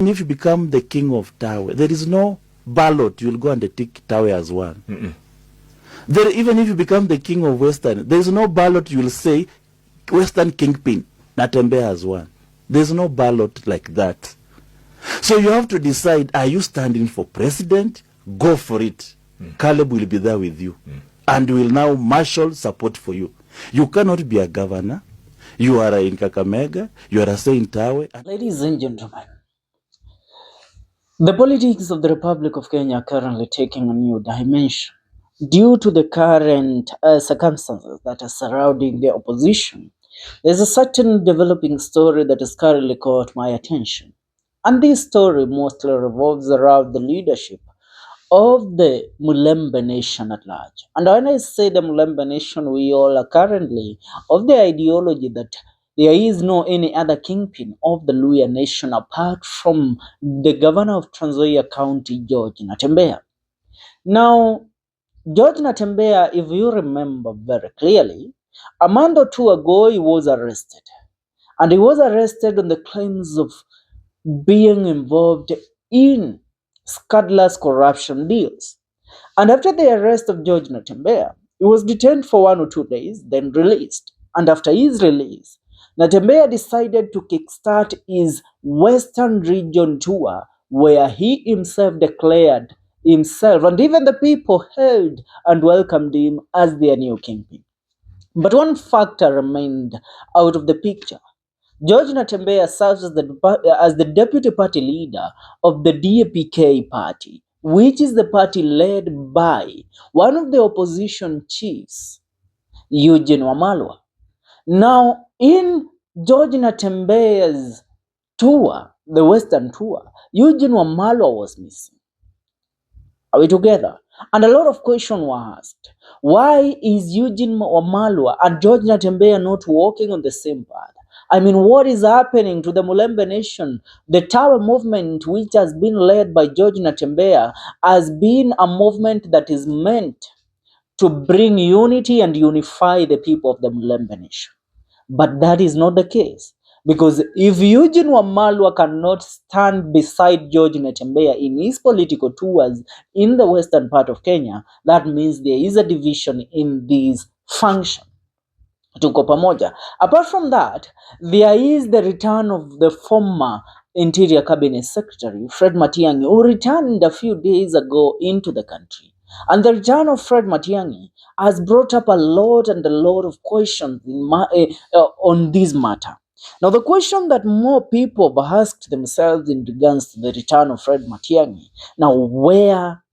if you become the king of Tawe, there is no ballot you will go and tick Tawe as one. There, even if you become the king of Western, there is no ballot you will say Western Kingpin, Natembeya as one. There is no ballot like that. So you have to decide, are you standing for president? Go for it. Caleb will be there with you. And will now marshal support for you. You cannot be a governor. You are in Kakamega. You are saying Tawe. Ladies and gentlemen, the politics of the Republic of Kenya are currently taking a new dimension due to the current circumstances that are surrounding the opposition. There's a certain developing story that has currently caught my attention. And this story mostly revolves around the leadership of the Mulembe nation at large. And when I say the Mulembe nation, we all are currently of the ideology that there is no any other kingpin of the Luhya nation apart from the governor of Trans-Nzoia County, George Natembeya. Now, George Natembeya, if you remember very clearly, a month or two ago, he was arrested. And he was arrested on the claims of being involved in scandalous corruption deals. And after the arrest of George Natembeya, he was detained for 1 or 2 days, then released. And after his release, Natembeya decided to kickstart his Western region tour, where he himself declared himself, and even the people hailed and welcomed him as their new kingpin. But one factor remained out of the picture. George Natembeya serves as the deputy party leader of the DAP-K party, which is the party led by one of the opposition chiefs, Eugene Wamalwa. Now, in George Natembeya's tour, the Western tour, Eugene Wamalwa was missing. Are we together? And a lot of questions were asked. Why is Eugene Wamalwa and George Natembeya not walking on the same path? I mean, what is happening to the Mulembe nation? The Tawe movement, which has been led by George Natembeya, has been a movement that is meant to bring unity and unify the people of the Mulembe nation. But that is not the case. Because if Eugene Wamalwa cannot stand beside George Natembeya in his political tours in the western part of Kenya, that means there is a division in this function. Tuko pamoja. Apart from that, there is the return of the former Interior Cabinet Secretary, Fred Matiang'i, who returned a few days ago into the country. And the return of Fred Matiang'i has brought up a lot of questions on this matter. Now, the question that more people have asked themselves in regards to the return of Fred Matiang'i, now where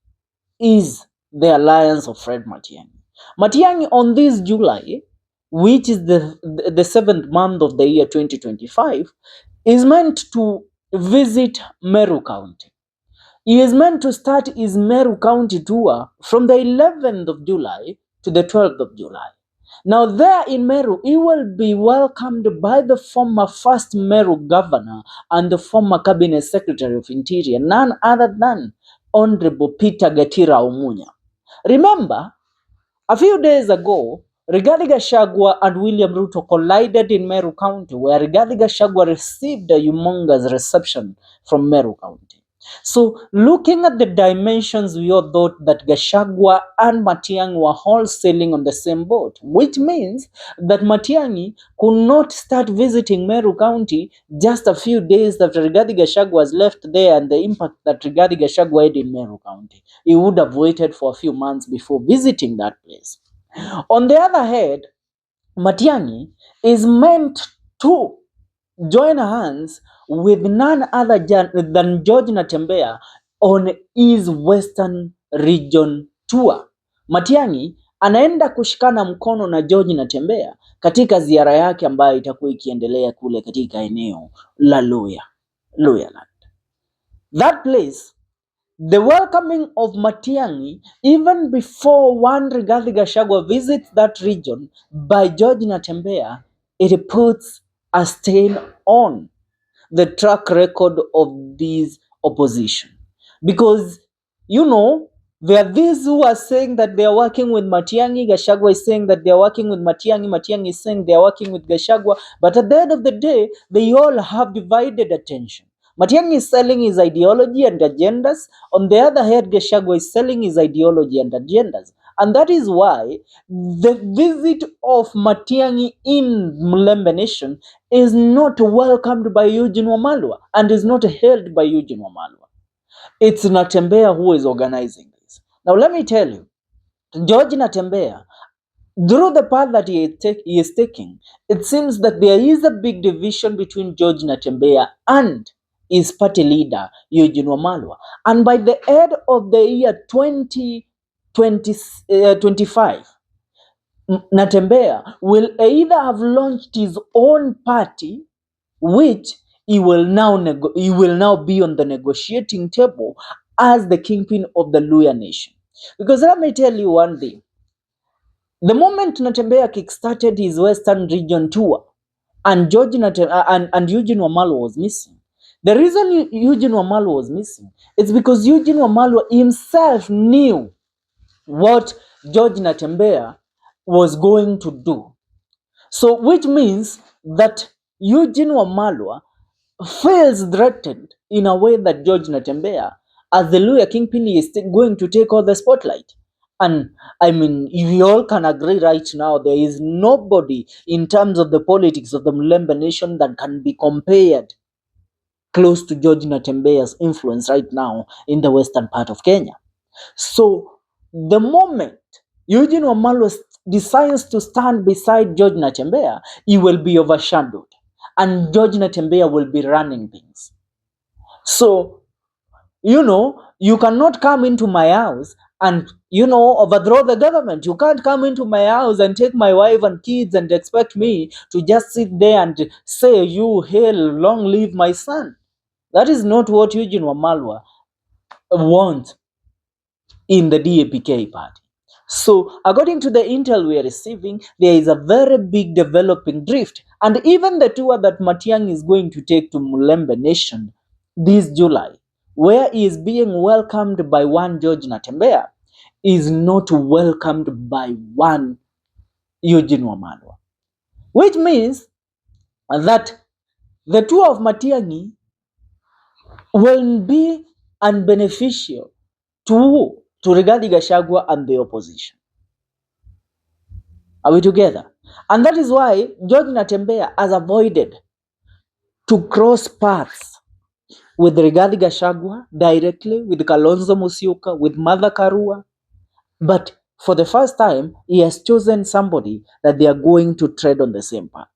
is the alliance of Fred Matiang'i? Matiang'i on this July, which is the 7th month of the year 2025, is meant to visit Meru County. He is meant to start his Meru County tour from the 11th of July to the 12th of July. Now there in Meru, he will be welcomed by the former first Meru governor and the former cabinet secretary of Interior, none other than Honorable Peter Gatira Omunya. Remember, a few days ago, Rigathi Gachagua and William Ruto collided in Meru County, where Rigathi Gachagua received a humongous reception from Meru County. So, looking at the dimensions, we all thought that Gachagua and Matiang'i were all sailing on the same boat, which means that Matiang'i could not start visiting Meru County just a few days after Rigathi Gachagua was left there and the impact that Rigathi Gachagua had in Meru County. He would have waited for a few months before visiting that place. On the other hand, Matiang'i is meant to join hands with none other than George Natembeya on his Western region tour. Matiang'i anaenda kushikana mkono na George Natembeya katika ziara yake ambayo itakuwa ikiendelea kule katika eneo la Luhya land. That place, the welcoming of Matiang'i, even before one Rigathi Gachagua visits that region by George Natembeya, it puts a stain on the track record of this opposition. Because, there are these who are saying that they are working with Matiang'i, Gachagua is saying that they are working with Matiang'i, Matiang'i is saying they are working with Gachagua, but at the end of the day, they all have divided attention. Matiang'i is selling his ideology and agendas. On the other hand, Gachagua is selling his ideology and agendas. And that is why the visit of Matiang'i in Mulembe Nation is not welcomed by Eugene Wamalwa and is not held by Eugene Wamalwa. It's Natembeya who is organizing this. Now let me tell you, George Natembeya, through the path that he is taking, it seems that there is a big division between George Natembeya and his party leader, Eugene Wamalwa. And by the end of the year 2025, Natembeya will either have launched his own party, which he will now be on the negotiating table as the kingpin of the Luhya nation. Because let me tell you one thing. The moment Natembeya kickstarted his Western region tour and and Eugene Wamalwa was missing, the reason Eugene Wamalwa was missing is because Eugene Wamalwa himself knew what George Natembeya was going to do. So, which means that Eugene Wamalwa feels threatened in a way that George Natembeya, as the Luhya kingpin, is going to take all the spotlight. And I mean, we all can agree right now, there is nobody in terms of the politics of the Mulembe nation that can be compared close to George Natembeya's influence right now in the western part of Kenya. So the moment Eugene Wamalwa decides to stand beside George Natembeya, he will be overshadowed and George Natembeya will be running things. So, you cannot come into my house and, overthrow the government. You can't come into my house and take my wife and kids and expect me to just sit there and say, you hail, long live my son. That is not what Eugene Wamalwa wants in the DAP-K party. So, according to the intel we are receiving, there is a very big developing drift. And even the tour that Matiang'i is going to take to Mulembe Nation this July, where he is being welcomed by one George Natembeya, is not welcomed by one Eugene Wamalwa. Which means that the tour of Matiang'i will be unbeneficial to Rigathi Gachagua and the opposition. Are we together? And that is why George Natembeya has avoided to cross paths with Rigathi Gachagua directly, with Kalonzo Musyoka, with Martha Karua. But for the first time, he has chosen somebody that they are going to tread on the same path.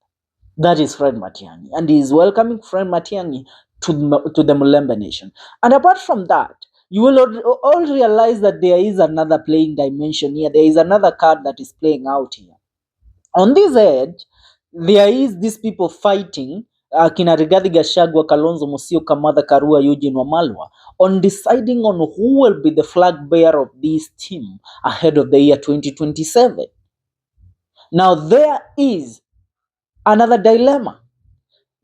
That is Fred Matiang'i. And he is welcoming Fred Matiang'i to the Mulembe Nation. And apart from that, you will all realize that there is another playing dimension here. There is another card that is playing out here. On this edge, there is these people fighting, kina Rigathi Gachagua, Kalonzo Musyoka, Martha Karua, Eugene Wamalwa, on deciding on who will be the flag bearer of this team ahead of the year 2027. Now, there is another dilemma.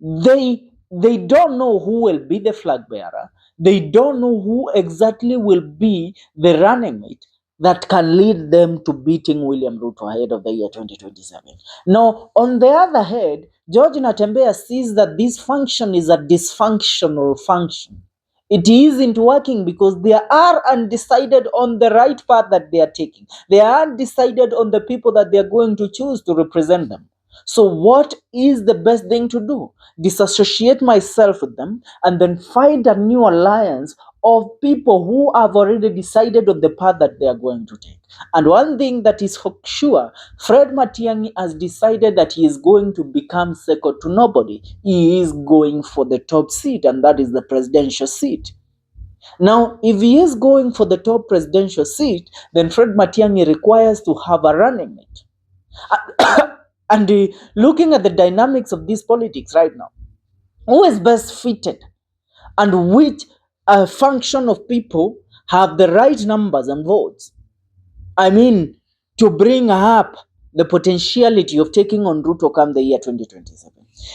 They don't know who will be the flag bearer. They don't know who exactly will be the running mate that can lead them to beating William Ruto ahead of the year 2027. Now, on the other hand, George Natembeya sees that this function is a dysfunctional function. It isn't working because they are undecided on the right path that they are taking. They are undecided on the people that they are going to choose to represent them. So what is the best thing to do? Disassociate myself with them and then find a new alliance of people who have already decided on the path that they are going to take. And one thing that is for sure, Fred Matiang'i has decided that he is going to become second to nobody. He is going for the top seat, and that is the presidential seat. Now, if he is going for the top presidential seat, then Fred Matiang'i requires to have a running mate. And looking at the dynamics of this politics right now, who is best fitted and which function of people have the right numbers and votes? I mean, to bring up the potentiality of taking on Ruto come the year 2027.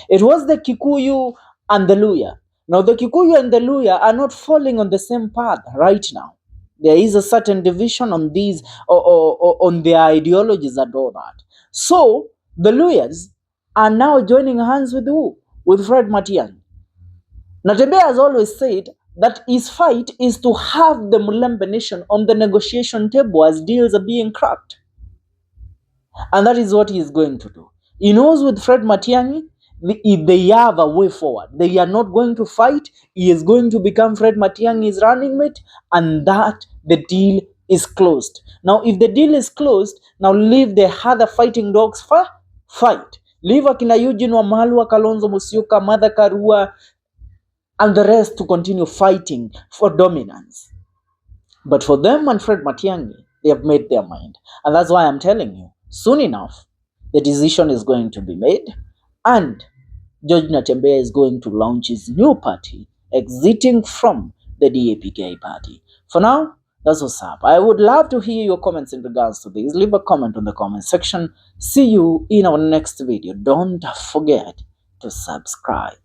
It was the Kikuyu and the Luhya. Now, the Kikuyu and the Luhya are not falling on the same path right now. There is a certain division on these, on their ideologies and all that. So, the Luhyas are now joining hands with who? With Fred Matiang'i. Natembeya has always said that his fight is to have the Mulembe nation on the negotiation table as deals are being cracked. And that is what he is going to do. He knows with Fred Matiang'i, they have a way forward. They are not going to fight. He is going to become Fred Matiang'i's running mate, and that the deal is closed. Now, if the deal is closed, now leave the other fighting dogs fight. Leave Akina Eugene Wamalwa, Kalonzo Musyoka, Martha Karua, and the rest to continue fighting for dominance. But for them and Fred Matiang'i, they have made their mind. And that's why I'm telling you, soon enough, the decision is going to be made, and George Natembeya is going to launch his new party, exiting from the DAP-K party. For now, that's what's up. I would love to hear your comments in regards to this. Leave a comment on the comment section. See you in our next video. Don't forget to subscribe.